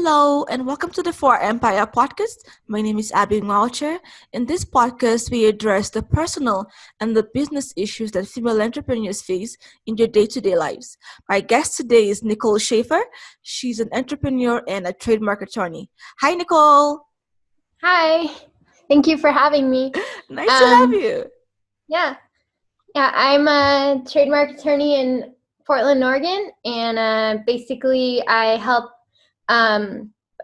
Hello, and welcome to the For Empire podcast. My name is Abby Ngaucher. In this podcast, we address the personal and the business issues that female entrepreneurs face in their day-to-day lives. My guest today is Nicole Schaefer. She's an entrepreneur and a trademark attorney. Hi, Nicole. Hi, thank you for having me. Nice to have you. Yeah, I'm a trademark attorney in Portland, Oregon, and basically I help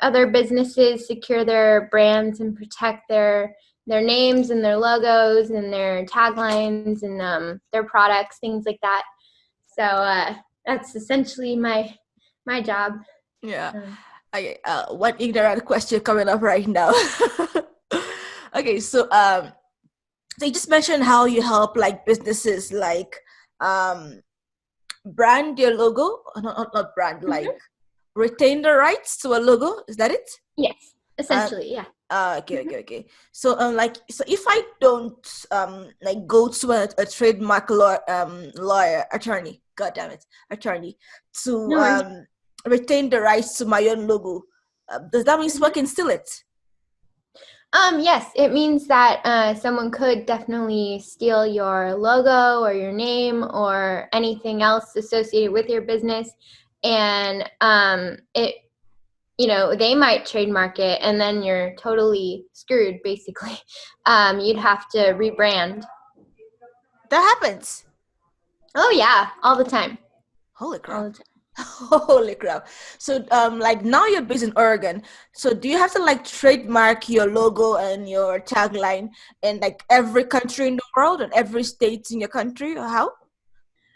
other businesses secure their brands and protect their names and their logos and their taglines and their products, things like that. So that's essentially my job. Yeah. One ignorant question coming up right now. Okay, so you just mentioned how you help like businesses like brand your logo, not brand, like retain the rights to a logo. Is that it? Yes, essentially, yeah. Okay. So so if I don't like go to a trademark lawyer attorney, god damn it, attorney, to retain the rights to my own logo, does that mean someone can steal it? Yes, it means that someone could definitely steal your logo or your name or anything else associated with your business, and they might trademark it, and then you're totally screwed. Basically, you'd have to rebrand. That happens. Oh yeah, all the time. Holy crap! All the time. Holy crap. So like now you're based in Oregon. So do you have to like trademark your logo and your tagline in like every country in the world and every state in your country, or how?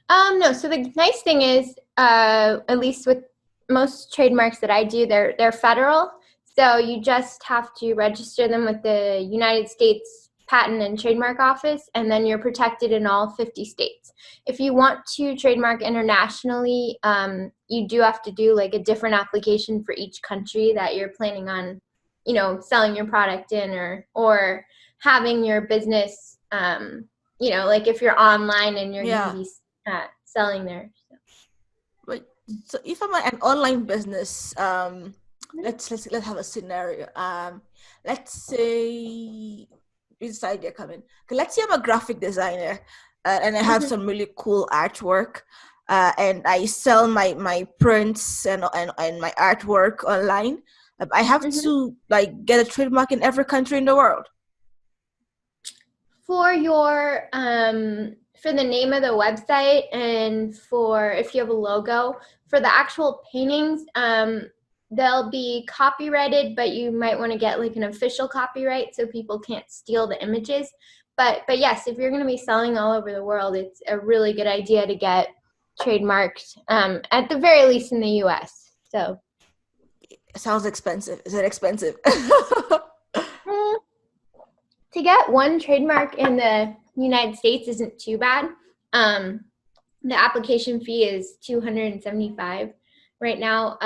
No. So the nice thing is, at least with most trademarks that I do, they're federal. So you just have to register them with the United States Patent and Trademark Office, and then you're protected in all 50 states. If you want to trademark internationally, you do have to do like a different application for each country that you're planning on, selling your product in or having your business, like if you're online and you're going to be selling there. Wait, so if I'm an online business, let's have a scenario. Let's say this idea coming. Okay, let's say I'm a graphic designer and I have some really cool artwork, and I sell my prints and my artwork online. I have to like get a trademark in every country in the world. For your for the name of the website and for if you have a logo, for the actual paintings, they'll be copyrighted, but you might want to get like an official copyright so people can't steal the images. But yes, if you're going to be selling all over the world, it's a really good idea to get trademarked, at the very least in the US. So it sounds expensive. Is it expensive? To get one trademark in the United States isn't too bad. The application fee is $275 right now.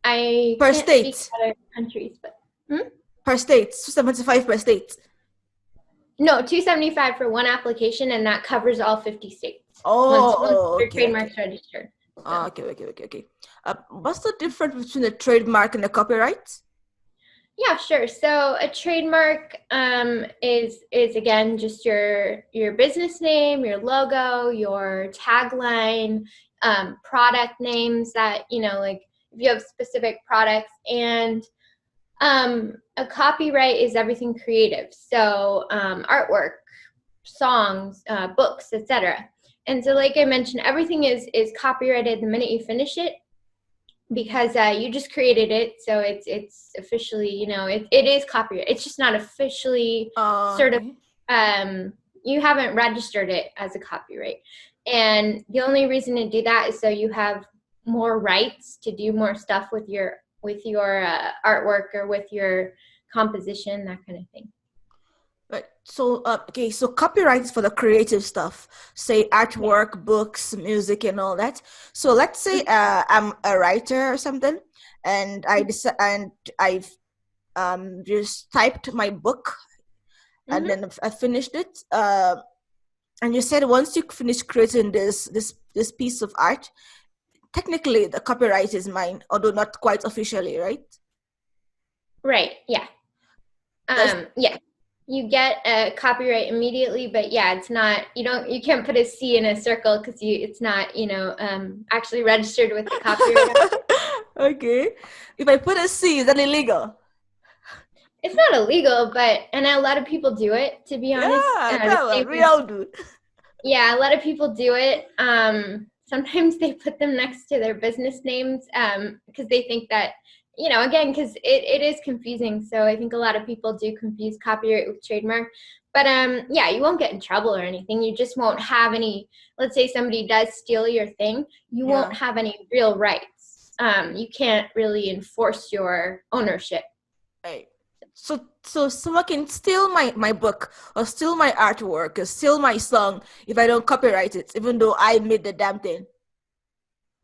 I per can't state. Speak other countries, but per state, $275 per state. No, $275 for one application, and that covers all 50 states. Once your trademark's registered. So. Okay. What's the difference between a trademark and a copyright? Yeah, sure. So a trademark is again just your business name, your logo, your tagline, product names that, like if you have specific products, and a copyright is everything creative. So artwork, songs, books, etc. And so like I mentioned, everything is copyrighted the minute you finish it, because you just created it, so it's officially, it is copyright. It's just not officially you haven't registered it as a copyright, and the only reason to do that is so you have more rights to do more stuff with your artwork or with your composition, that kind of thing. Right. So so copyright is for the creative stuff, say artwork, books, music, and all that. So let's say I'm a writer or something, and I've just typed my book, and then I finished it. And you said once you finish creating this piece of art, technically the copyright is mine, although not quite officially, right? Right. Yeah. Yeah. You get a copyright immediately, but yeah, it's not, you can't put a C in a circle because it's not, actually registered with the copyright office. Okay. If I put a C, is that illegal? It's not illegal, and a lot of people do it, to be honest. Yeah, The come on, same we way, all do. yeah, a lot of people do it. Sometimes they put them next to their business names because they think that, again, because it is confusing. So I think a lot of people do confuse copyright with trademark. But yeah, you won't get in trouble or anything. You just won't have any, let's say somebody does steal your thing, you won't have any real rights. You can't really enforce your ownership. Right. So someone can steal my book or steal my artwork or steal my song if I don't copyright it, even though I made the damn thing.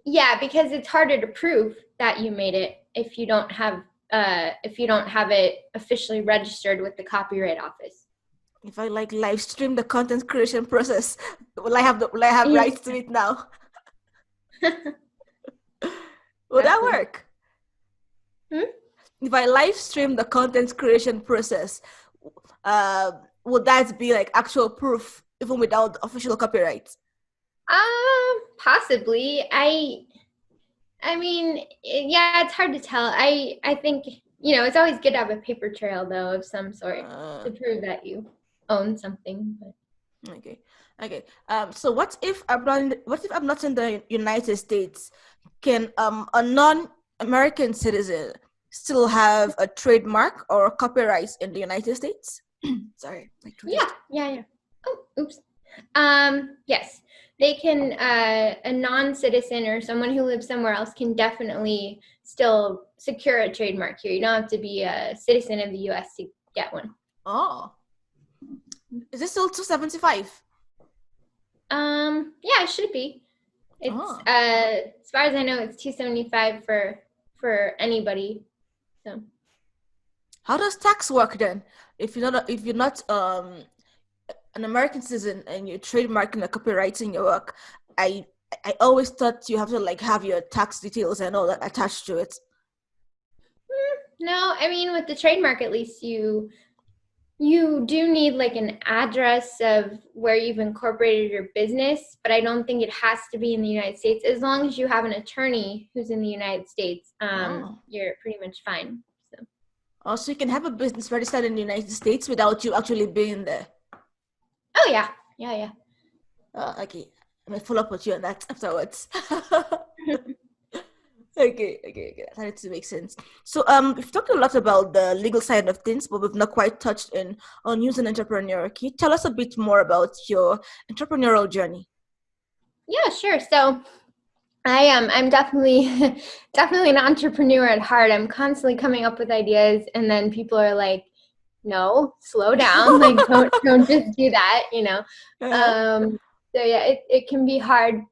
Yeah, because it's harder to prove that you made it if you don't have it officially registered with the Copyright Office. If I like live stream the content creation process, will I have Yeah. rights to it now? Will that work? If I live stream the content creation process, would that be like actual proof even without official copyright? Possibly. I mean, yeah, it's hard to tell. I think, it's always good to have a paper trail though of some sort to prove that you own something. But. Okay. So what if I'm not in the United States? Can a non-American citizen still have a trademark or a copyright in the United States? Sorry. Yeah. Oh, oops. Yes, they can, a non-citizen or someone who lives somewhere else can definitely still secure a trademark here. You don't have to be a citizen of the US to get one. Oh. Is this still $275? Yeah, it should be. It's as far as I know, it's $275 for anybody. So how does tax work then? If you're not an American citizen and you're trademarking or copyrighting your work, I always thought you have to like have your tax details and all that attached to it. No, I mean with the trademark, at least you do need like an address of where you've incorporated your business, but I don't think it has to be in the United States. As long as you have an attorney who's in the United States, you're pretty much fine. So. Also, you can have a business registered in the United States without you actually being there. Oh yeah. Okay, I may follow up with you on that afterwards. Okay. That started to make sense. So, we've talked a lot about the legal side of things, but we've not quite touched on you as an entrepreneur. Can you tell us a bit more about your entrepreneurial journey? Yeah, sure. So, I'm definitely an entrepreneur at heart. I'm constantly coming up with ideas, and then people are like, "No, slow down! Like, don't just do that," So yeah, it can be hard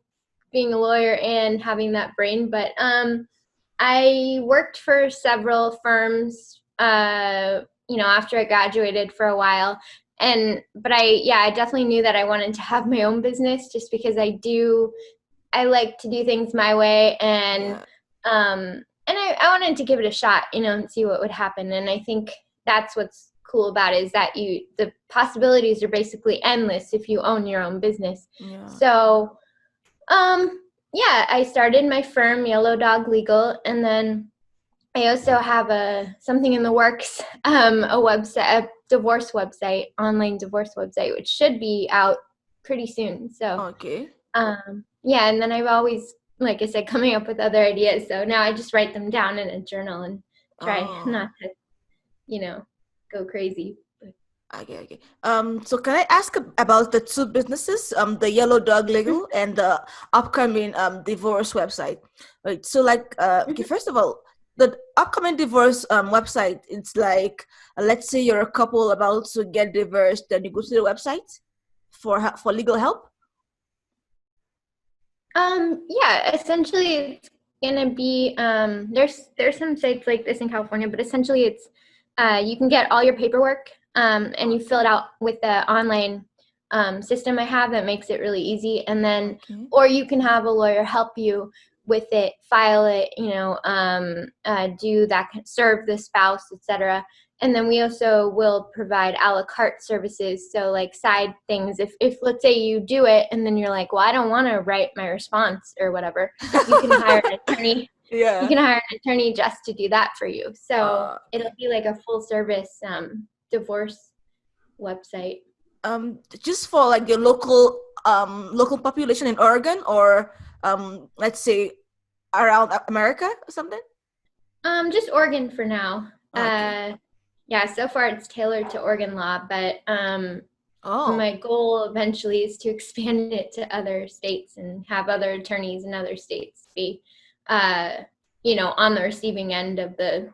being a lawyer and having that brain, but I worked for several firms, after I graduated for a while. But I definitely knew that I wanted to have my own business just because I like to do things my way, and I wanted to give it a shot, and see what would happen. And I think that's what's cool about it, is that the possibilities are basically endless if you own your own business. Yeah. So, I started my firm, Yellow Dog Legal, and then I also have something in the works, a website, a divorce website, online divorce website, which should be out pretty soon. So, okay. And then I've always, like I said, coming up with other ideas. So now I just write them down in a journal and try not to, go crazy. Okay. So can I ask about the two businesses, the Yellow Dog Legal and the upcoming divorce website? Right. So okay, first of all, the upcoming divorce website, it's like, let's say you're a couple about to get divorced, then you go to the website for legal help. Essentially it's gonna be there's some sites like this in California, but essentially it's you can get all your paperwork and you fill it out with the online system I have that makes it really easy, and then or you can have a lawyer help you with it, file it, do that, serve the spouse, etc. And then we also will provide a la carte services. So like side things, if let's say you do it and then you're like, well, I don't want to write my response or whatever, you can hire an attorney. Yeah. You can hire an attorney just to do that for you. So Okay. it'll be like a full service divorce website. Just for like your local population in Oregon, or let's say around America or something? Just Oregon for now. Okay. Yeah, so far it's tailored to Oregon law, but Oh. my goal eventually is to expand it to other states and have other attorneys in other states be, on the receiving end of the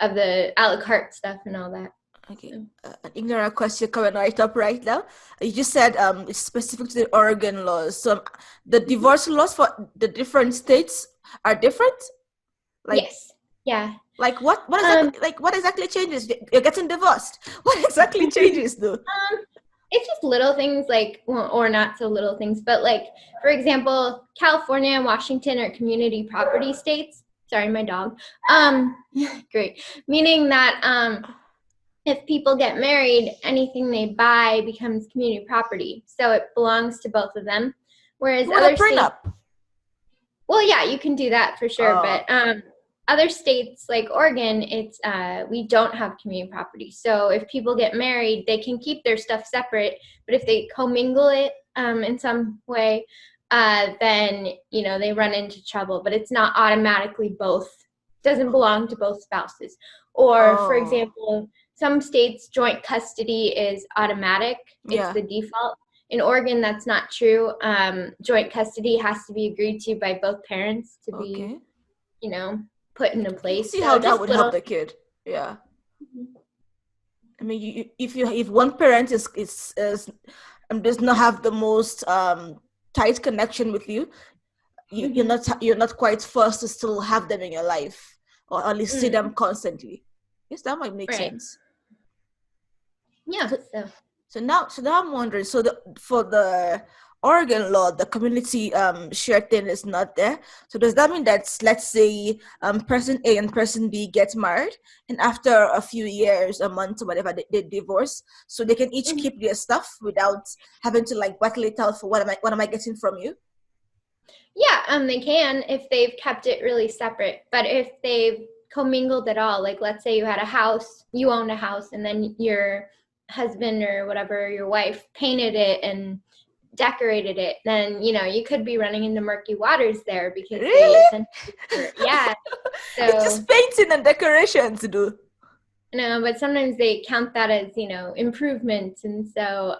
a la carte stuff and all that. Okay. An ignorant question coming right up right now. You just said it's specific to the Oregon laws. So the divorce laws for the different states are different? Like, yes. Yeah. Like what exactly changes? You're getting divorced. What exactly changes though? It's just little things like, well, or not so little things, but like, for example, California and Washington are community property states. Sorry, my dog. Great. Meaning that if people get married, anything they buy becomes community property. So it belongs to both of them. Whereas What a other states, prenup. well, yeah, you can do that for sure. But other states like Oregon, it's we don't have community property. So if people get married, they can keep their stuff separate. But if they commingle it in some way, then they run into trouble. But it's not automatically both. Doesn't belong to both spouses. Or for example, some states joint custody is automatic. It's the default. In Oregon, that's not true. Joint custody has to be agreed to by both parents to be, put into place. See So how that just would little. help the kid. Yeah. I mean, if one parent is does not have the most tight connection with you, you're not quite forced to still have them in your life, or at least see them constantly. Yes, that might make sense. Yeah. So now I'm wondering. So for the Oregon law, the community share thing is not there. So does that mean that, let's say, person A and person B get married, and after a few years, a month or whatever, they divorce, so they can each keep their stuff without having to like battle it out for what am I getting from you? Yeah, they can if they've kept it really separate. But if they've commingled at all, like let's say you had a house, you owned a house, and then your husband or whatever, your wife painted it and decorated it, then you could be running into murky waters there because Really? yeah. So it's just painting and decorations, dude. No, but sometimes they count that as improvements, and so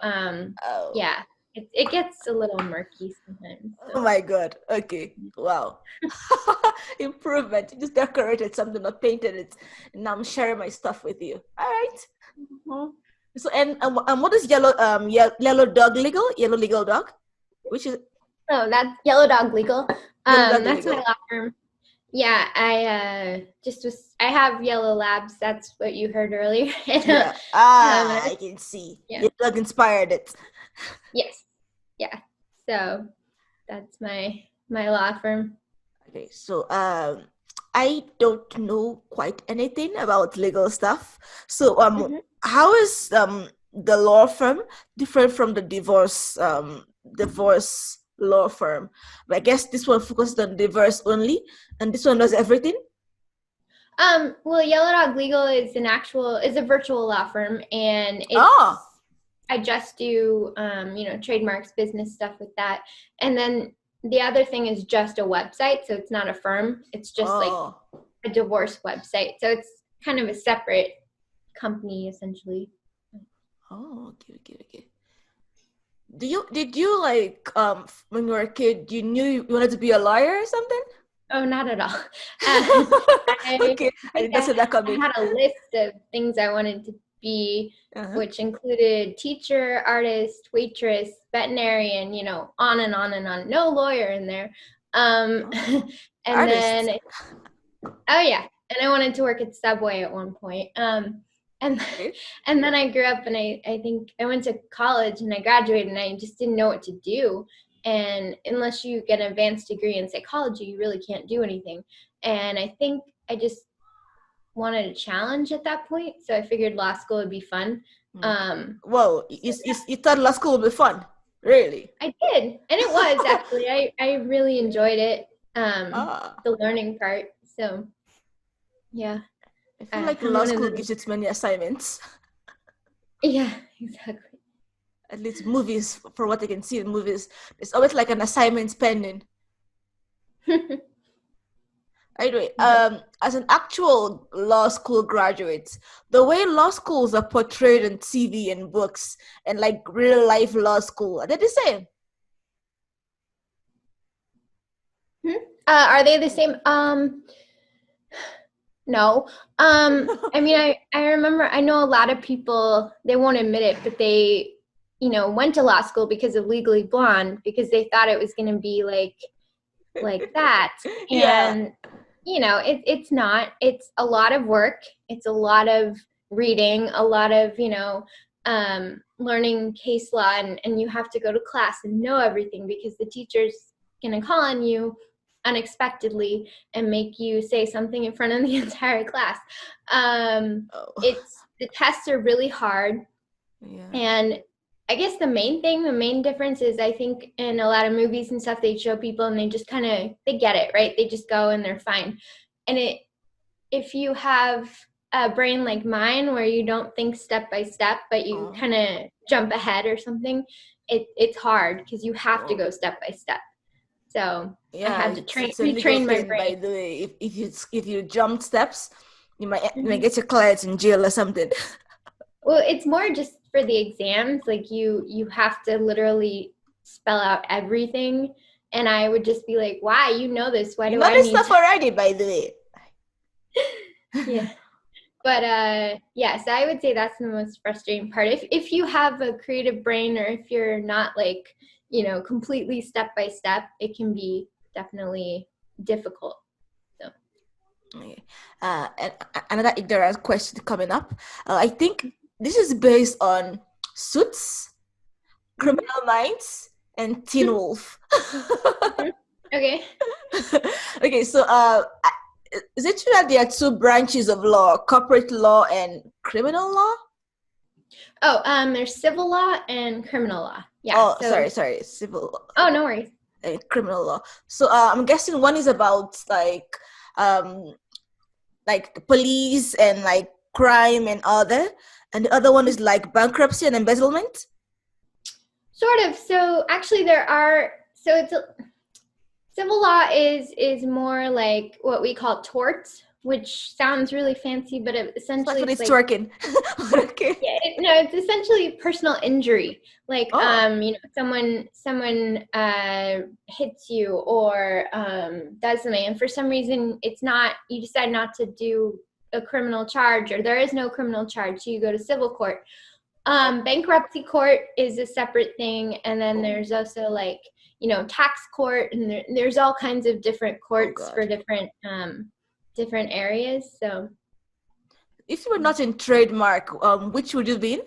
yeah, it gets a little murky sometimes. So. Oh my god. Okay. Wow. Improvement. You just decorated something, not painted it, and now I'm sharing my stuff with you. All right. Mm-hmm. So and what is yellow dog legal? Yellow legal dog, which is that's Yellow Dog Legal. Dog That's legal. my law firm. Yeah, I have yellow labs. That's what you heard earlier. Yeah. I can see. Yeah. Your dog inspired it. Yes. Yeah. So that's my law firm. Okay. So I don't know quite anything about legal stuff. So how is the law firm different from the divorce law firm? But I guess this one focuses on divorce only, and this one does everything. Well, Yellow Dog Legal is a virtual law firm, and I just do trademarks, business stuff with that, and then the other thing is just a website, so it's not a firm. It's just like a divorce website, so it's kind of a separate company essentially. Oh, okay. Did you like when you were a kid, you knew you wanted to be a lawyer or something? Oh, not at all. Okay, that's what that coming. I had a list of things I wanted to be, which included teacher, artist, waitress, veterinarian, on and on and on. No lawyer in there. And artist. then, oh yeah, and I wanted to work at Subway at one point. And then I grew up, and I think I went to college and I graduated, and I just didn't know what to do. And unless you get an advanced degree in psychology, you really can't do anything. And I think I just wanted a challenge at that point. So I figured law school would be fun. Well, you thought law school would be fun, really? I did. And it was actually, I really enjoyed it. Ah, The learning part. So yeah, I feel like I'm law one of school the, gives you too many assignments. yeah, exactly. At least movies, for what I can see in movies, there's always like an assignment pending. Anyway, as an actual law school graduate, the way law schools are portrayed on TV and books and like real life law school, are they the same? Are they the same? No. I mean, I remember, I know a lot of people, they won't admit it, but they, went to law school because of Legally Blonde, because they thought it was going to be like that. Yeah. And, it's not. It's a lot of work. It's a lot of reading, a lot of, learning case law, and you have to go to class and know everything because the teacher's going to call on you unexpectedly and make you say something in front of the entire class. Oh. It's the tests are really hard, Yeah. and I guess the main difference is I think in a lot of movies and stuff they show people and they just kind of they get it, right? They just go and they're fine. And if you have a brain like mine where you don't think step by step but you kind of jump ahead or something, it's hard because you have to go step by step. So I Yeah, had to it's a legal retrain my thing, by brain. the way. If you jump steps, you might get your clients in jail or something. Well, it's more just for the exams. Like you have to literally spell out everything. And I would just be like, why? You know this. Why You do know I this need stuff to? already, by the way. Yeah. But yes, I would say that's the most frustrating part. If you have a creative brain or if you're not like, completely step by step, it can be definitely difficult. So Okay. And another ignorant question coming up. I think this is based on Suits, Criminal Minds, and Teen Wolf. okay. Okay, so is it true that there are two branches of law, corporate law and criminal law? Oh, there's civil law and criminal law. Yeah. Oh, So sorry, civil law oh, no worries. and criminal law. So I'm guessing one is about um like the police and like crime and other, and the other one is like bankruptcy and embezzlement. Sort of. So actually, it's civil law is more like what we call torts, which sounds really fancy, but essentially Especially it's it's like twerking. Okay. yeah, no, it's essentially personal injury. Like Oh, someone hits you or does something, and for some reason it's not. You decide not to do a criminal charge, or there is no criminal charge, so you go to civil court. Bankruptcy court is a separate thing, and then oh, there's also like tax court, and there's all kinds of different oh courts for God. different areas. So If you were not in trademark, which would you be in?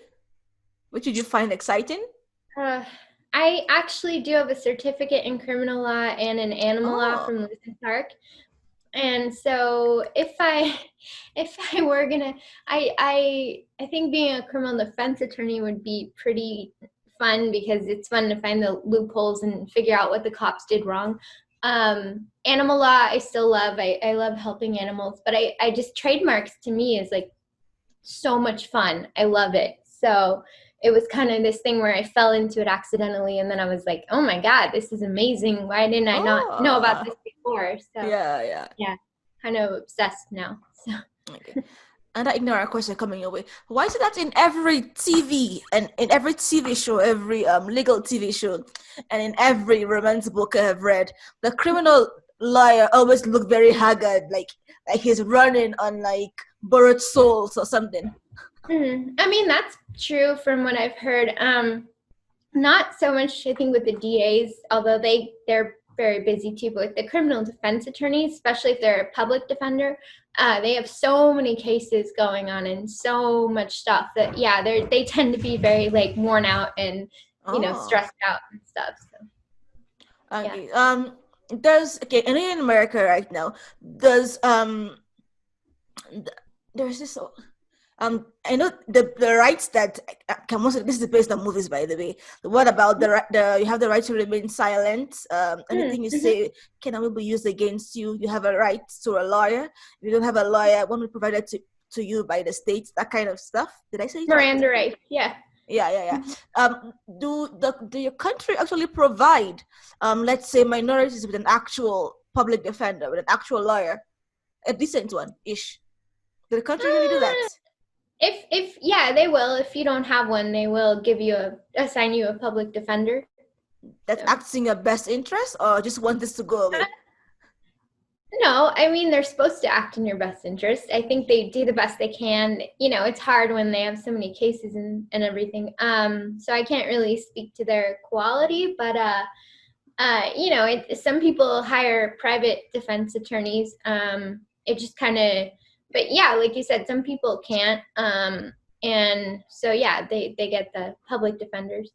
Which would you find exciting? uh, I actually do have a certificate in criminal law and in animal law Oh, from Lewis Park. And so if I were gonna I think being a criminal defense attorney would be pretty fun because it's fun to find the loopholes and figure out what the cops did wrong. Animal law I still love. I love helping animals, but I just trademarks to me is like so much fun. I love it. So it was kind of this thing where I fell into it accidentally, and then I was like, oh my God, this is amazing. Why didn't I not know about oh, this before? So yeah. yeah, kind of obsessed now. So Okay. And that ignorant question coming your way. Why is it that in every TV and in every TV show, every legal TV show, and in every romance book I have read, the criminal lawyer always look very haggard, like he's running on like borrowed souls or something. I mean, that's true from what I've heard. Not so much, I think, with the DAs, although they're very busy too. But with the criminal defense attorneys, especially if they're a public defender, they have so many cases going on and so much stuff that they tend to be very like worn out and Oh, stressed out and stuff. So Yeah. Okay. There's okay. And in America right now, there's there's this I know the rights that can most this is based on movies, by the way. What about the you have the right to remain silent? Anything you Mhm. say cannot be used against you. You have a right to a lawyer. If you don't have a lawyer, one will be provided to you by the state. That kind of stuff. Did I say it right? Miranda rights. Yeah. Yeah. Do your country actually provide let's say minorities with an actual public defender, with an actual lawyer, a decent one ish? Did the country really do that? Uh, if yeah, they will. If you don't have one, they will assign you a public defender. That So acts in your best interest, or just want this to go uh, away? no, I mean they're supposed to act in your best interest. I think they do the best they can. It's hard when they have so many cases and everything. So I can't really speak to their quality, but some people hire private defense attorneys. It just kind of, but yeah, like you said, some people can't. And so yeah, they get the public defenders.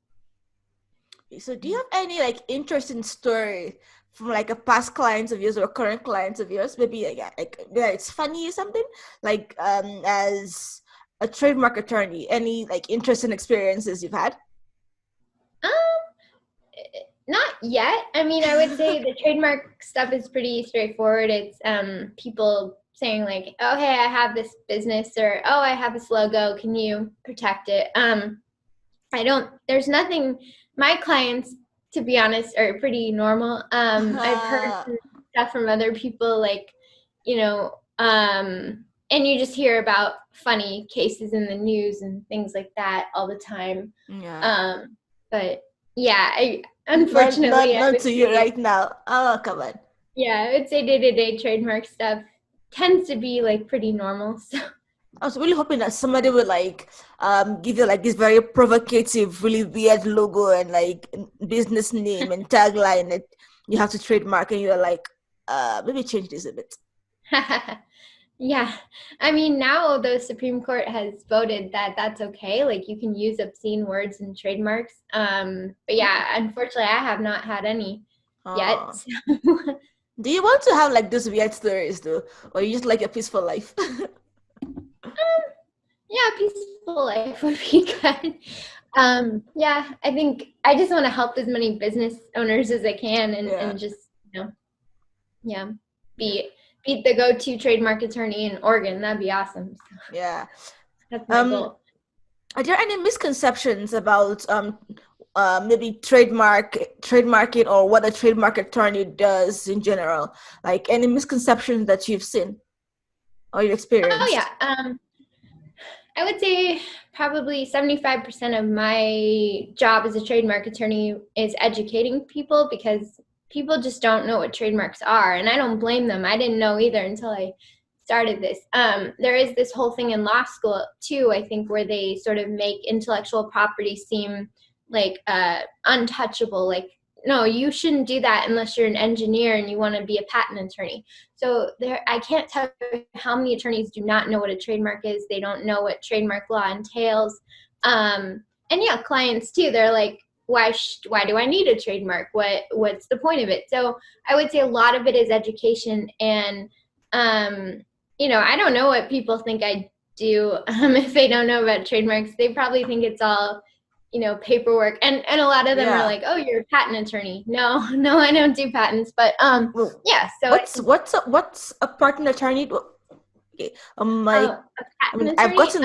So do you have any like interesting story from like a past clients of yours or current clients of yours? Maybe yeah, it's funny or something, like as a trademark attorney, any like interesting experiences you've had? Um, Not yet. I mean, I would say the trademark stuff is pretty straightforward. It's people saying like, "Oh, hey, I have this business," or "Oh, I have this logo. Can you protect it?" I don't. There's nothing. My clients, to be honest, are pretty normal. I've heard some stuff from other people, like, you know, and you just hear about funny cases in the news and things like that all the time. Yeah. But yeah, Not unfortunately, I not would to you say, right now. Oh, come on. yeah, I would say day-to-day trademark stuff tends to be like pretty normal. So I was really hoping that somebody would like give you like this very provocative, really weird logo and like business name and tagline that you have to trademark, and you're like, maybe change this a bit. yeah, I mean, now the Supreme Court has voted that that's okay. Like you can use obscene words and trademarks. But Mm. yeah, unfortunately, I have not had any yet. Oh. Do you want to have like those weird stories though, or you just like a peaceful life? Yeah, peaceful life would be good. Yeah, I think I just want to help as many business owners as I can, Yeah, and just yeah, yeah, be be the go-to trademark attorney in Oregon. That'd be awesome. So yeah. that's my Um, goal. are there any misconceptions about maybe trademarking or what a trademark attorney does in general? Like any misconceptions that you've seen or you Oh yeah, experienced? I would say probably 75% of my job as a trademark attorney is educating people, because people just don't know what trademarks are. And I don't blame them. I didn't know either until I started this. There is this whole thing in law school too, I think, where they sort of make intellectual property seem like untouchable. Like, no, you shouldn't do that unless you're an engineer and you want to be a patent attorney. So I can't tell you how many attorneys do not know what a trademark is. They don't know what trademark law entails. And yeah, clients too. They're like, why do I need a trademark? What's the point of it? So I would say a lot of it is education. And I don't know what people think I do. If they don't know about trademarks, they probably think it's all paperwork, and a lot of them are Yeah. like, oh, you're a patent attorney. No, no, I don't do patents, but Well, yeah, so I what's think what's a partner attorney? Okay. My, a I patent mean, I've attorney, gotten.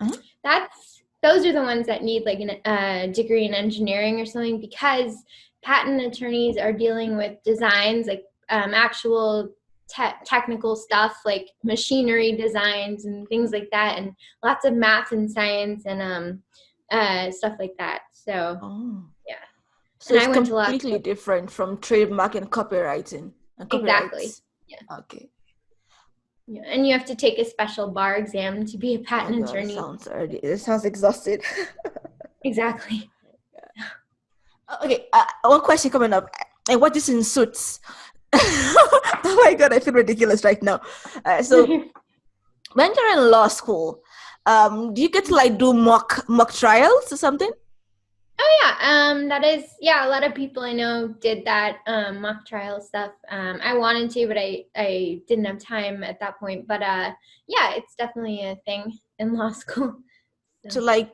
Uh-huh. those are the ones that need like a degree in engineering or something, because patent attorneys are dealing with designs, like actual technical stuff, like machinery designs and things like that, and lots of math and science and stuff like that. So Oh, yeah, so and it's I went to law completely school. different from trademark and copywriting and Exactly. copyrights. Yeah. Okay. Yeah. And you have to take a special bar exam to be a Oh my patent God, attorney. it sounds exhausted. Exactly. Okay, one question coming up. And what is in suits? Oh my God, I feel ridiculous right now. So when you're in law school, do you get to like do mock trials or something? Oh yeah, that is, yeah, a lot of people I know did that mock trial stuff. I wanted to, but I didn't have time at that point. But yeah, it's definitely a thing in law school. So So. like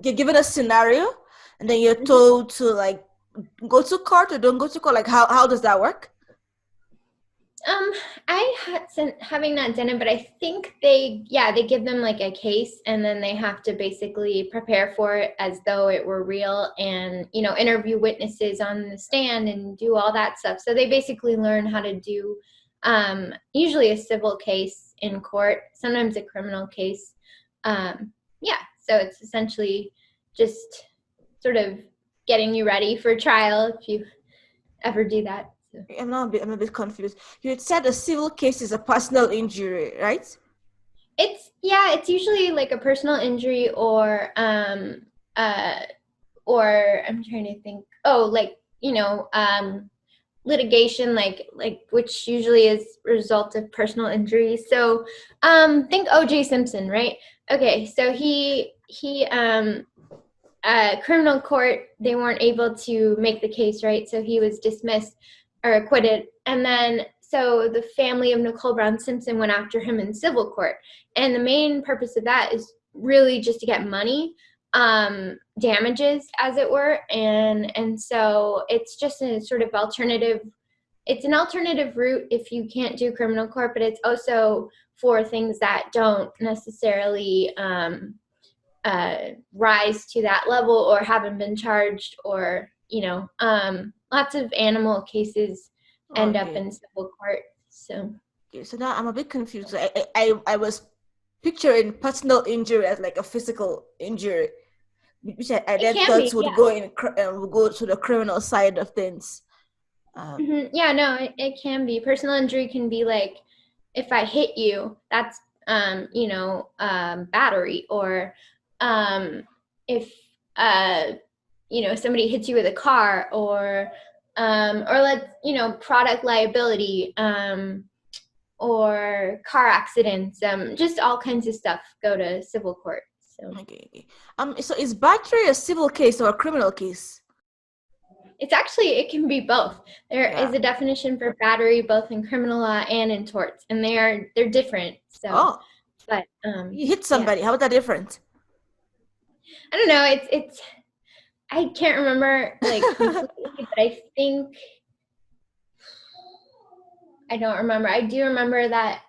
you're given a scenario, and then you're Mhm. told to like go to court or don't go to court. Like how does that work? I having not done it, but I think they give them like a case, and then they have to basically prepare for it as though it were real, and interview witnesses on the stand and do all that stuff. So they basically learn how to do usually a civil case in court, sometimes a criminal case. Yeah, so it's essentially just sort of getting you ready for trial if you ever do that. So. I'm a bit confused. You had said a civil case is a personal injury, right? It's usually like a personal injury uh or I'm trying to think. Oh, like, litigation, like which usually is a result of personal injury. So think OJ Simpson, right? Okay, so he criminal court, they weren't able to make the case, right? So he was dismissed or acquitted. And then, so the family of Nicole Brown Simpson went after him in civil court. And the main purpose of that is really just to get money, damages, as it were. And so it's just a sort of alternative. It's an alternative route if you can't do criminal court, but it's also for things that don't necessarily rise to that level or haven't been charged, or lots of animal cases end up Okay. in civil court. So Okay. So now I'm a bit confused. I was picturing personal injury as like a physical injury, which I it then can thought be, would yeah. go to the criminal side of things. Yeah, no, it can be. Personal injury can be like, if I hit you, that's battery, or if somebody hits you with a car, or let's product liability, or car accidents, just all kinds of stuff go to civil court. So Okay. Okay. So is battery a civil case or a criminal case? it can be both. There Yeah. is a definition for battery both in criminal law and in torts, and they're different. So, Oh, but you hit yeah, somebody. How is that different? I don't know. It's I can't remember like completely, but I think I don't remember. I do remember that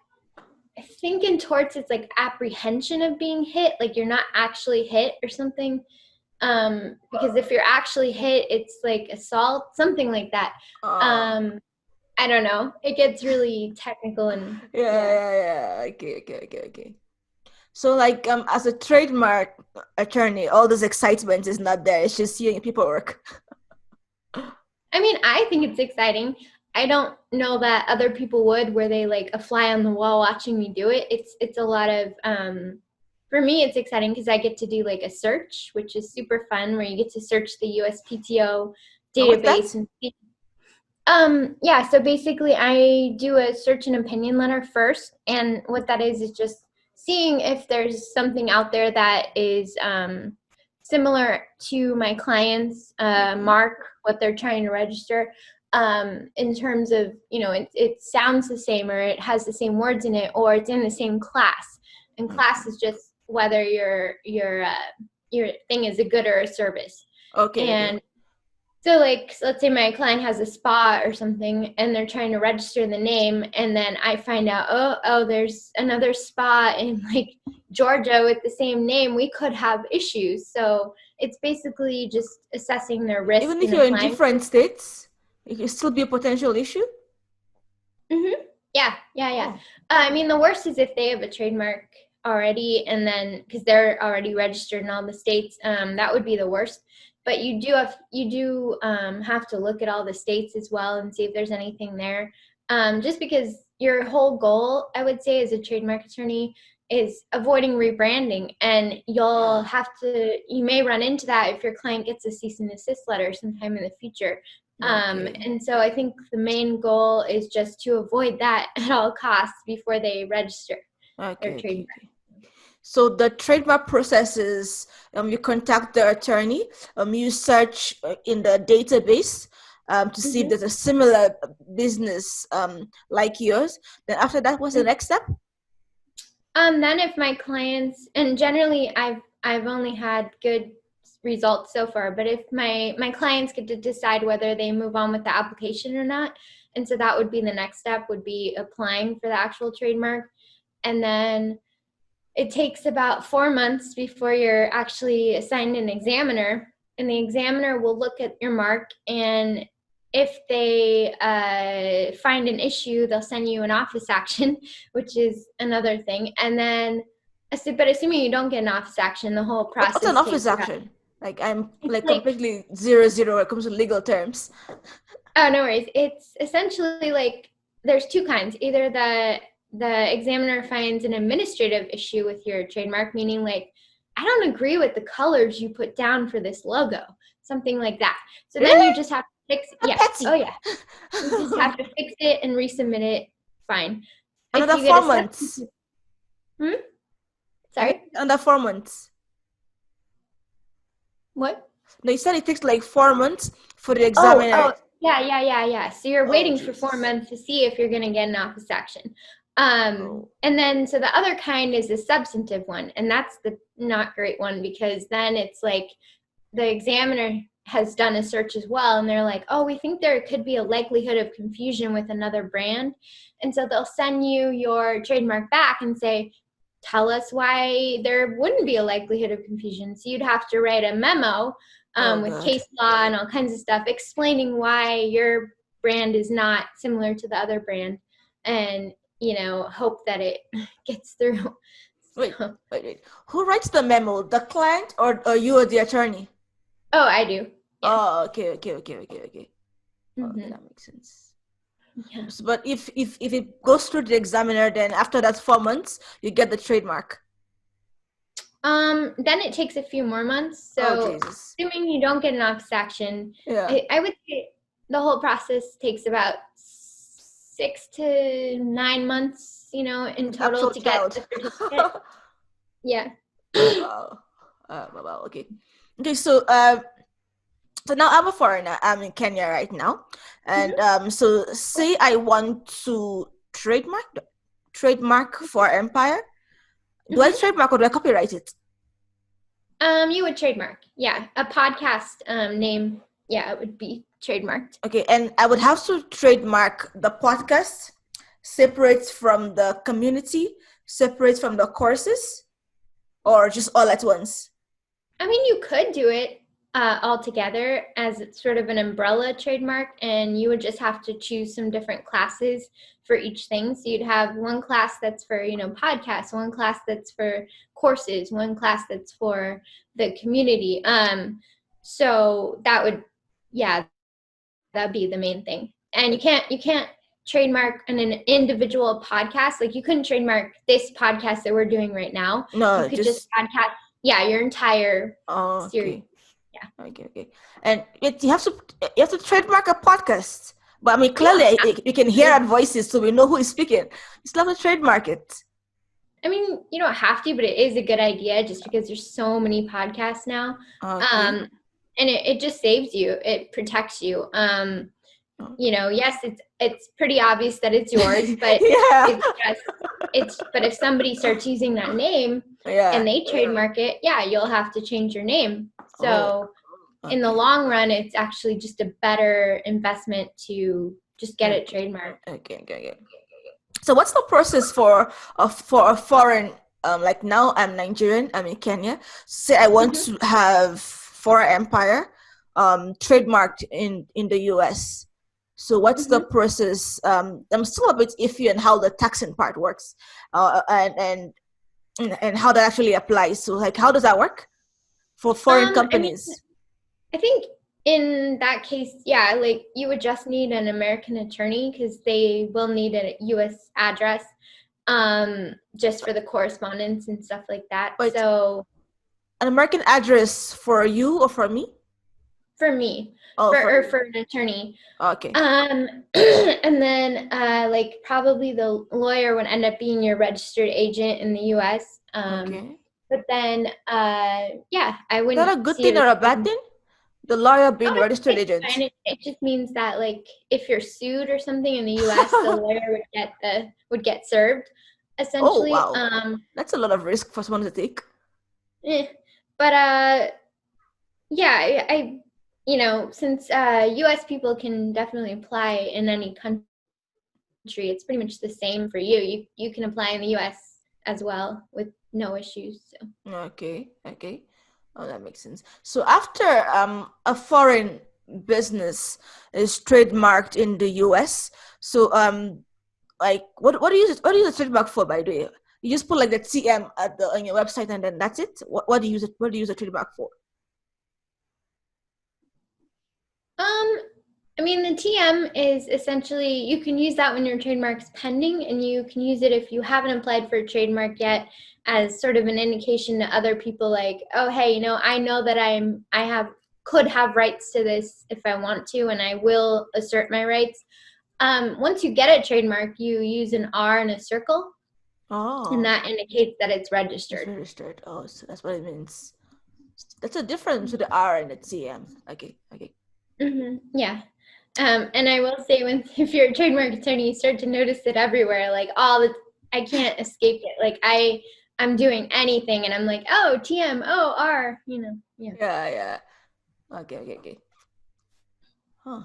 I think in torts it's like apprehension of being hit, like you're not actually hit or something. Because if you're actually hit, it's like assault, something like that. Oh, Um, I don't know. It gets really technical, and yeah, yeah. yeah, yeah. Okay, okay, okay, okay. So, like, as a trademark attorney, all this excitement is not there. It's just seeing paperwork. I mean, I think it's exciting. I don't know that other people would, where they like a fly on the wall watching me do it. It's a lot of for me it's exciting because I get to do like a search, which is super fun, where you get to search the USPTO Oh, what's database that? and see. Yeah, so basically I do a search and opinion letter first, and what that is just seeing if there's something out there that is similar to my clients Okay. mark, what they're trying to register, in terms of, it sounds the same, or it has the same words in it, or it's in the same class. And class is just whether your thing is a good or a service. Okay, okay. And so, like, let's say my client has a spa or something, and they're trying to register the name, and then I find out, oh, there's another spa in like Georgia with the same name. We could have issues. So it's basically just assessing their risk Even if in you're in applying. different states, it can still be a potential issue. Yeah, yeah, yeah. Oh, I mean, the worst is if they have a trademark already, and then because they're already registered in all the states, that would be the worst. But you do have to look at all the states as well and see if there's anything there. Just because your whole goal, I would say, as a trademark attorney, is avoiding rebranding, and yeah. you may run into that if your client gets a cease and desist letter sometime in the future. Okay. And so I think the main goal is just to avoid that at all costs before they register their Okay, okay, trademark. okay. So the trademark process is you contact the attorney, you search in the database to see if there's a similar business like yours. Then after that, what's the next step? Then if my clients, and generally I've only had good results so far, but if my clients get to decide whether they move on with the application or not, and so that would be the next step, would be applying for the actual trademark. And then it takes about 4 months before you're actually assigned an examiner, and the examiner will look at your mark, and if they find an issue, they'll send you an office action, which is another thing. And then, but assuming you don't get an office action, the whole process What's an office takes action? Like I'm like completely zero when it comes to legal terms. Oh, no worries. It's essentially like there's two kinds. Either the examiner finds an administrative issue with your trademark, meaning like, I don't agree with the colors you put down for this logo, something like that. So then you just have to fix it. Yeah. Petty. Oh, yeah. You just have to fix it and resubmit it. Fine. Another If you get 4 months. Sorry? Under 4 months. What? No, you said it takes like 4 months for the examiner. Oh, yeah. So you're waiting for 4 months to see if you're going to get an office action. And then, so the other kind is a substantive one, and that's the not great one, because then it's like the examiner has done a search as well, and they're like, oh, we think there could be a likelihood of confusion with another brand. And so they'll send you your trademark back and say, tell us why there wouldn't be a likelihood of confusion. So you'd have to write a memo with case law and all kinds of stuff explaining why your brand is not similar to the other brand, and hope that it gets through. Wait. Who writes the memo? The client or you or the attorney? Oh, I do. Yeah. Oh, okay. Mm-hmm. Okay, that makes sense. Yeah. So, but if it goes through the examiner, then after that 4 months, you get the trademark. Then it takes a few more months. So assuming you don't get an office action, I would say the whole process takes about 6 to 9 months, in total to get the certificate. Yeah. Wow. Okay. So now I'm a foreigner. I'm in Kenya right now, and so say I want to trademark for Empire. Do I trademark or do I copyright it? You would trademark. Yeah, a podcast name. Yeah, it would be trademarked. Okay, and I would have to trademark the podcast, separate from the community, separate from the courses, or just all at once? I mean, you could do it all together as it's sort of an umbrella trademark, and you would just have to choose some different classes for each thing. So you'd have one class that's for, podcasts, one class that's for courses, one class that's for the community. So that would, that'd be the main thing. And you can't trademark an individual podcast. Like you couldn't trademark this podcast that we're doing right now. No, you could just podcast, your entire series. Okay. Yeah. Okay. And you have to trademark a podcast. But I mean, clearly you can hear our voices, so we know who is speaking. You still have to trademark it. I mean, you don't have to, but it is a good idea just because there's so many podcasts now. Okay. And it just saves you. It protects you. Yes, it's pretty obvious that it's yours, but but if somebody starts using that name and they trademark it, you'll have to change your name. So in the long run, it's actually just a better investment to just get it trademarked. Okay. So what's the process for a foreign, like now I'm Nigerian, I'm in Kenya, say I want to have For Empire trademarked in the US. So what's the process? I'm still a bit iffy on how the taxing part works, and how that actually applies. So like, how does that work for foreign companies? I think in that case, like you would just need an American attorney because they will need a U.S. address just for the correspondence and stuff like that. But so an American address for you or for me? For me. For an attorney. Okay. And then like probably the lawyer would end up being your registered agent in the U.S. Okay. But then, yeah, I Is that wouldn't a good see it thing as or a bad being. thing? The lawyer being Oh, a registered it's agent. fine. It just means that like if you're sued or something in the U.S., the lawyer would get served, Oh, essentially. wow. That's a lot of risk for someone to take. Eh. But yeah, since U.S. people can definitely apply in any country, it's pretty much the same for you. You can apply in the U.S. as well with no issues. So. Okay, okay. Oh, that makes sense. So after a foreign business is trademarked in the US, so like what do you use it, what do you use a trademark for, by the way? You just put like the TM at the on your website and then that's it? What do you use it, what do you use a trademark for? Um, I mean, the TM is essentially you can use that when your trademark's pending, and you can use it if you haven't applied for a trademark yet as sort of an indication to other people, like, oh, hey, I know that could have rights to this if I want to, and I will assert my rights. Once you get a trademark, you use an R and a circle, and Oh, that indicates that it's it's registered. registered. Oh, so that's what it means. That's a difference with the R and the TM. Okay, okay. Yeah. And I will say, if you're a trademark attorney, you start to notice it everywhere. Like I can't escape it. Like I'm doing anything, and I'm like, oh, TM, oh, R. Yeah. Yeah, yeah. Okay, okay, okay. Huh.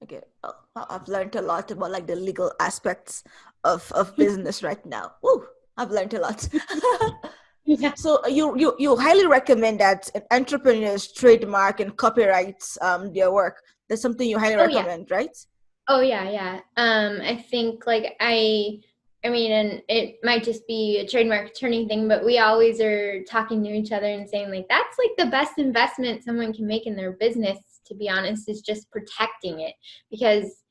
Okay, well, I've learned a lot about like the legal aspects of business right now. Woo, I've learned a lot. Yeah. So you highly recommend that entrepreneurs trademark and copyright their work. That's something you highly Oh yeah. recommend, right? Oh yeah, yeah. I think like I mean, and it might just be a trademark attorney thing, but we always are talking to each other and saying like that's like the best investment someone can make in their business, to be honest, is just protecting it. Because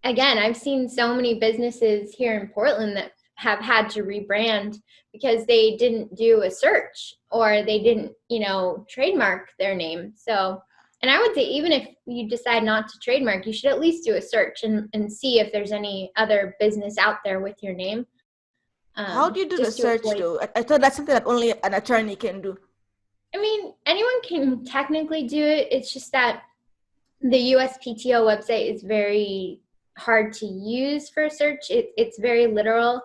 again, I've seen so many businesses here in Portland that have had to rebrand because they didn't do a search or they didn't, trademark their name. So, and I would say even if you decide not to trademark, you should at least do a search and see if there's any other business out there with your name, How do you do the just to search avoid. though? I thought that's something that only an attorney can do. I mean, anyone can technically do it. It's just that the USPTO website is very hard to use for search. It's very literal.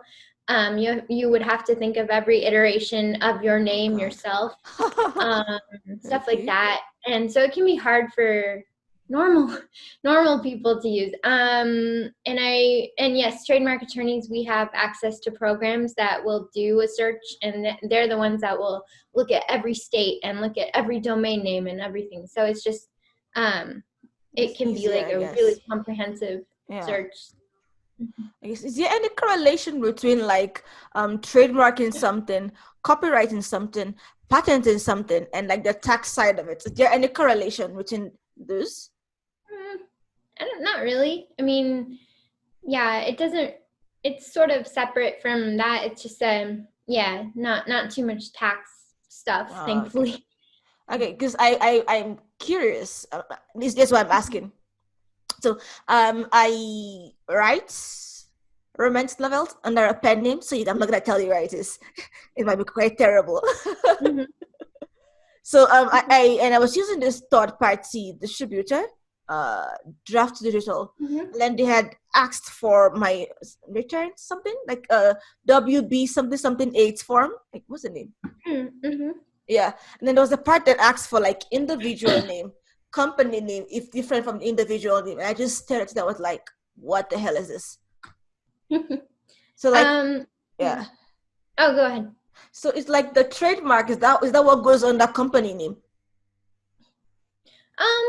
You would have to think of every iteration of your Oh name God. yourself, um, stuff like Okay. that, and so it can be hard for normal normal people to use. And yes, trademark attorneys, we have access to programs that will do a search, and they're the ones that will look at every state and look at every domain name and everything. So it's just it It's can be easier, like I a really guess. comprehensive Yeah. search. I guess, is there any correlation between like trademarking something, copyrighting something, patenting something, and like the tax side of it? Is there any correlation between those? Mm, not really. I mean, yeah, it doesn't. It's sort of separate from that. It's just yeah, not too much tax stuff, Oh, okay. thankfully. Okay, because I'm curious. This is why I'm asking. So I write romance novels under a pen name, so I'm not gonna tell you where it is. It might be quite terrible. Mm-hmm. So I was using this third party distributor, uh, Draft Digital, Mm-hmm. and then they had asked for my return something like WB something something eight form. Like what's the name? Mm-hmm. Yeah, and then there was a part that asked for like individual name, company name, if different from the individual name. And I just stared at that, was like, what the hell is this? So like, Yeah. yeah. Oh, go ahead. So it's like the trademark, is that what goes on the company name? Um,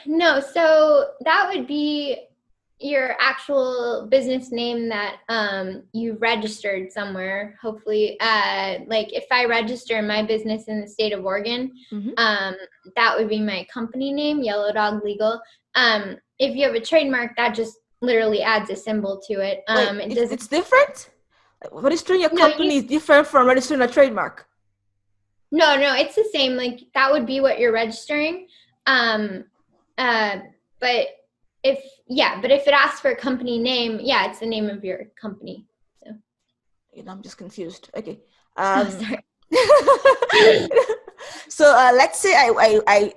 no, so that would be your actual business name that you registered somewhere, hopefully. Like if I register my business in the state of Oregon, Mm-hmm. that would be my company name, Yellow Dog Legal. If you have a trademark, that just literally adds a symbol to it. Wait, It it's doesn't. it's different. Registering your No, you company is different from registering a trademark. no, it's the same. Like that would be what you're registering. Um, uh, but but if it asks for a company name, yeah, it's the name of your company. So I'm just confused. Okay. Oh, sorry. So let's say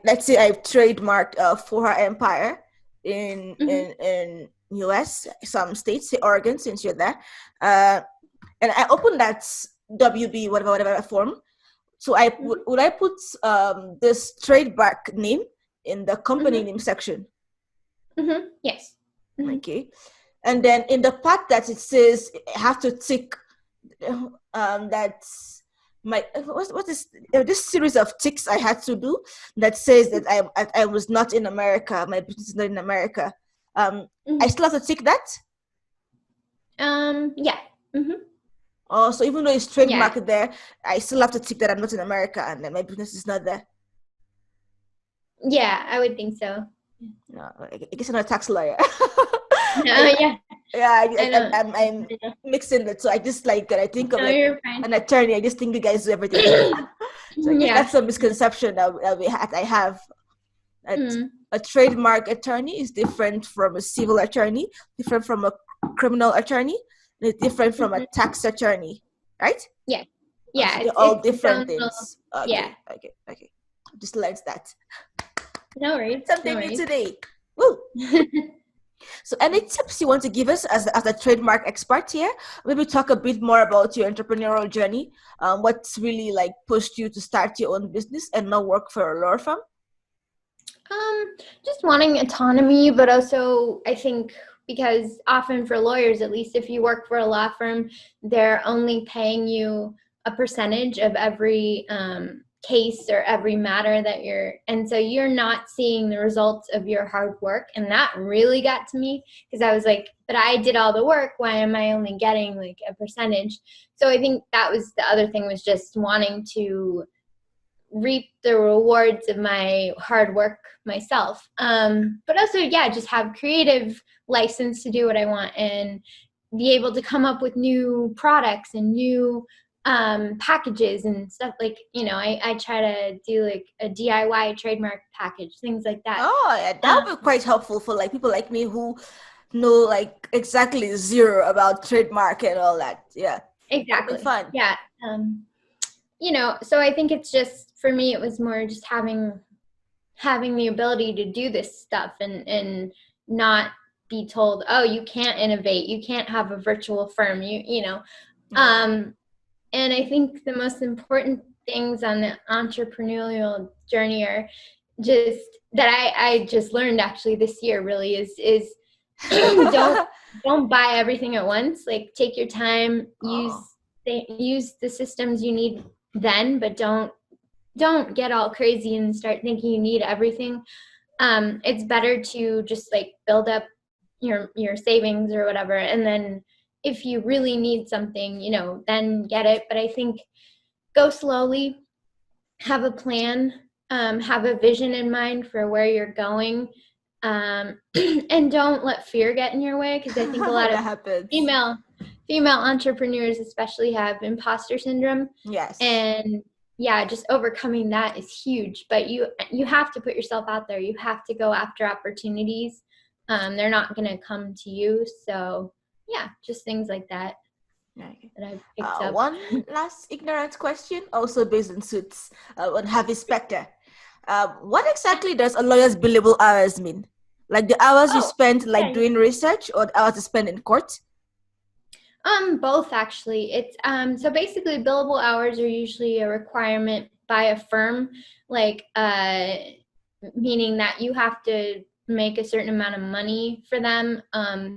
let's say I've trademarked For Her Empire in Mhm. US, some states, say Oregon, since you're there, uh, and I open that WB whatever form. So Mhm. would I put this trademark name in the company Mhm. name section? Mhm. Yes. Mhm. Okay, and then in the part that it says I have to tick that's my what is this series of ticks I had to do that says that I was not in America, my business is not in America. I Mhm. still have to tick that. Yeah. Mhm. Oh, so even though it's Yeah. trademarked there, I still have to tick that I'm not in America and that my business is not there. Yeah, I would think so. No, I guess I'm not a tax lawyer. No, I, yeah. yeah, I don't. I'm I know. mixing it. So I just like I think of No, like you're fine. an attorney. I just think you guys do everything. So, so I guess Yeah. that's a misconception I have. A, Mm. a trademark attorney is different from a civil attorney, different from a criminal attorney, and it's different from a Mhm. tax attorney, right? Yeah. So Yeah, they're all it's its different own little. things. Yeah. Okay. Just learned that. No worries. No Something new worries. today. Woo! So, any tips you want to give us as a trademark expert here? Maybe talk a bit more about your entrepreneurial journey. What's really like pushed you to start your own business and not work for a law firm? Just wanting autonomy, but also I think because often for lawyers, at least if you work for a law firm, they're only paying you a percentage of every case or every matter that and so you're not seeing the results of your hard work. And that really got to me because I was like, but I did all the work. Why am I only getting like a percentage? So I think that was the other thing, was just wanting to reap the rewards of my hard work myself. But also, yeah, just have creative license to do what I want and be able to come up with new products and new packages and stuff. Like, I try to do like a DIY trademark package, things like that. Oh, yeah, that Um, would be quite helpful for like people like me who know like exactly zero about trademark and all that. Yeah, that'd be exactly. fun. Yeah. So I think it's just, for me, it was more just having the ability to do this stuff and not be told, oh, you can't innovate, you can't have a virtual firm, Yeah. um and I think the most important things on the entrepreneurial journey are just that I just learned actually this year really is don't don't buy everything at once. Like, take your time, Oh, use the systems you need then, but don't get all crazy and start thinking you need everything. It's better to just like build up your savings or whatever, and then if you really need something, then get it. But I think go slowly, have a plan, have a vision in mind for where you're going, and don't let fear get in your way, because I think a lot of that happens. female female entrepreneurs especially have imposter syndrome. Yes. And yeah, just overcoming that is huge. But you have to put yourself out there, you have to go after opportunities. They're not going to come to you. So yeah, just things like that Okay. that I've picked up. One last ignorant question, also based on Suits, on Harvey Specter. What exactly does a lawyer's billable hours mean? Like the hours you Oh, spend like yeah. doing research or the hours you spend in court? Both actually. It's so basically billable hours are usually a requirement by a firm, like meaning that you have to make a certain amount of money for them.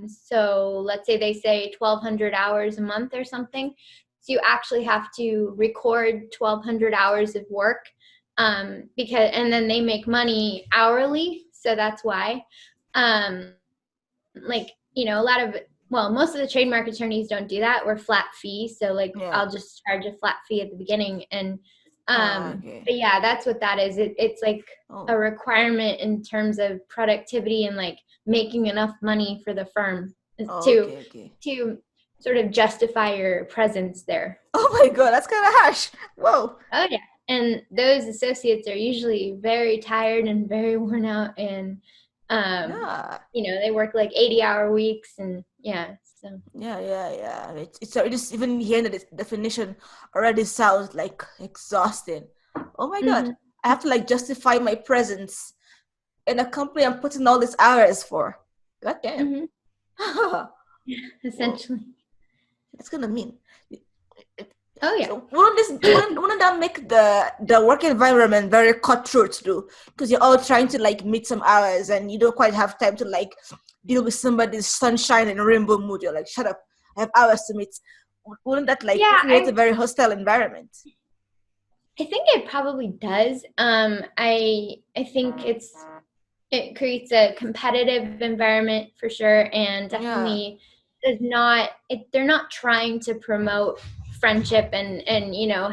So let's say they say 1,200 hours a month or something. So you actually have to record 1,200 hours of work, because and then they make money hourly. So that's why. Like, a lot of, well, most of the trademark attorneys don't do that. We're flat fee. So like, Yeah. I'll just charge a flat fee at the beginning. And Okay. but yeah, that's what that is. It's like Oh. a requirement in terms of productivity and like making enough money for the firm to Okay. to sort of justify your presence there. Oh my god, that's kind of harsh. Whoa. Oh yeah. And those associates are usually very tired and very worn out, and Yeah. they work like 80-hour weeks, and Yeah. So. Yeah. It's already just even hearing the definition already sounds like exhausting. Oh my God. Mm-hmm. I have to like justify my presence in a company I'm putting all these hours for. God damn. Mm-hmm. Whoa, Essentially. that's gonna mean. Oh yeah. So wouldn't that make the work environment very cutthroat too? Because you're all trying to like meet some hours and you don't quite have time to like deal with somebody's sunshine and rainbow mood. You're like, shut up, I have hours to meet. Wouldn't that like Yeah, create a very hostile environment? I think it probably does. I think it creates a competitive environment for sure, and Yeah, definitely is not. They're not trying to promote friendship and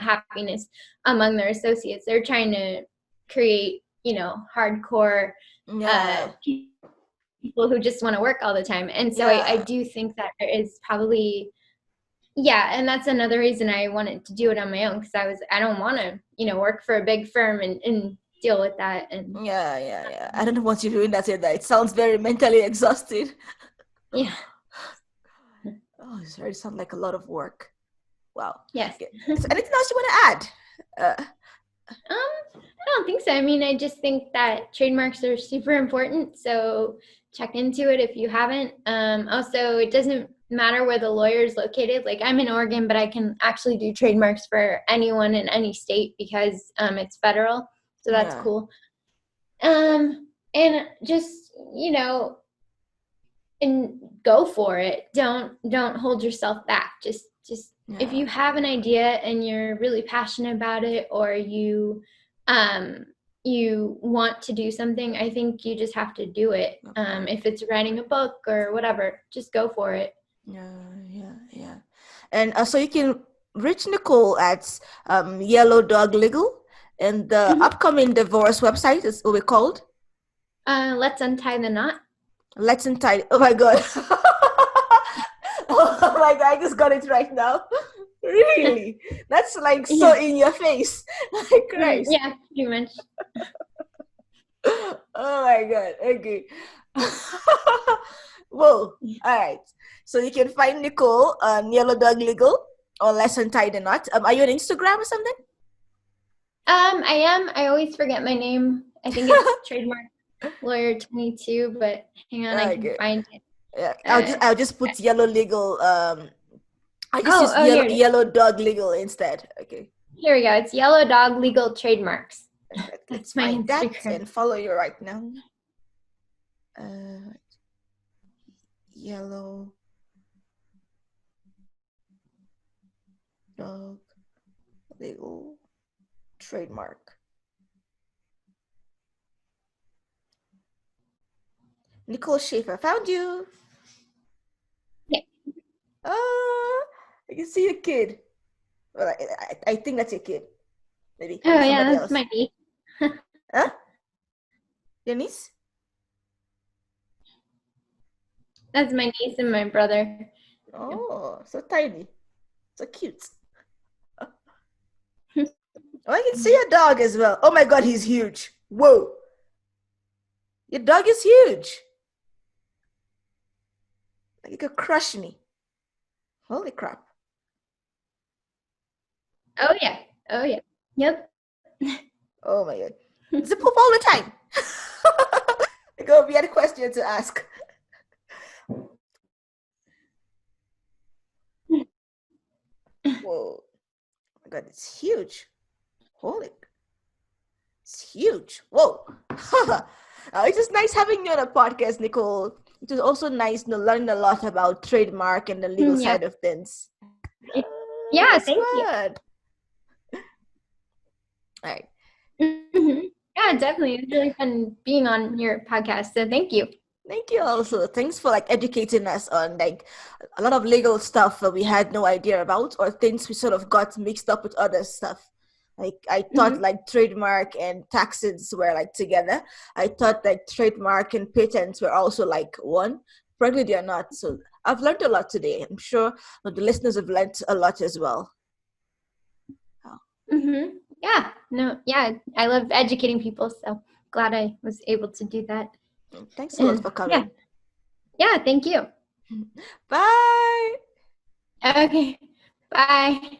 happiness among their associates. They're trying to create hardcore yeah, people who just want to work all the time. And so I yeah, do think that there is probably. Yeah, and that's another reason I wanted to do it on my own, because I don't want to, work for a big firm and deal with that. And yeah. I don't want you doing that either. It sounds very mentally exhausting. yeah, Oh, it already sounds like a lot of work. Wow. yes. Okay. So anything else you want to add? I don't think so. I mean, I just think that trademarks are super important. So check into it if you haven't. Also, it doesn't matter where the lawyer is located. Like, I'm in Oregon, but I can actually do trademarks for anyone in any state because it's federal. So that's Yeah, cool. And just, and go for it. Don't hold yourself back. Just if yeah. you have an idea and you're really passionate about it, or um you want to do something, I think you just have to do it. Okay. If it's writing a book or whatever, just go for it. Yeah. And so you can reach Nicole at Yellow Dog Legal, and the Mhm. upcoming divorce website is will be called Let's untie the knot. Let's Entitle. Oh my God. Oh my God, I just got it right now. Really? That's like so Yeah. in your face. Like Christ. Yeah, pretty much. Oh my God. Okay. Whoa. All right. So you can find Nicole on Yellow Dog Legal or Let's Untie the Knot. Are you on Instagram or something? I am. I always forget my name. I think it's Trademark Lawyer 22, but hang on, I can Okay. find it. Yeah. Uh, I'll just put Yellow Legal. I just use Here it is. Yellow Dog Legal instead. Okay. Here we go. It's Yellow Dog Legal Trademarks. Let's That's my find that Instagram. and follow you right now. Uh, Yellow Dog Legal Trademark. Nicole Schaefer, found you. Yeah. I can see a kid. Well, I think that's your kid. Maybe Oh yeah, somebody that's else. my niece. Huh? Your niece? That's my niece and my brother. Oh, so tiny. So cute. Oh, I can see your dog as well. Oh my God, he's huge. Whoa. Your dog is huge. Like he could crush me. Holy crap. Oh yeah. Oh yeah. Yep. Oh my God. Does it poop all the time? Like, oh, we had a question to ask. Whoa. Oh my God, it's huge. Holy. It's huge. Whoa. It's just nice having you on a podcast, Nicole. It was also nice learning a lot about trademark and the legal Yeah. side of things. Yeah. It's Thank you. fun. All right. Yeah, definitely. It's really fun being on your podcast. So thank you. Thank you also. Thanks for like educating us on like a lot of legal stuff that we had no idea about or things we sort of got mixed up with other stuff. Like I thought like trademark and taxes were like together. I thought like trademark and patents were also like one. Frankly, they are not. So I've learned a lot today. I'm sure the listeners have learned a lot as well. Yeah. No. Yeah. I love educating people. So glad I was able to do that. Thanks a lot And for yeah. coming. Yeah. Thank you. Bye. Okay. Bye.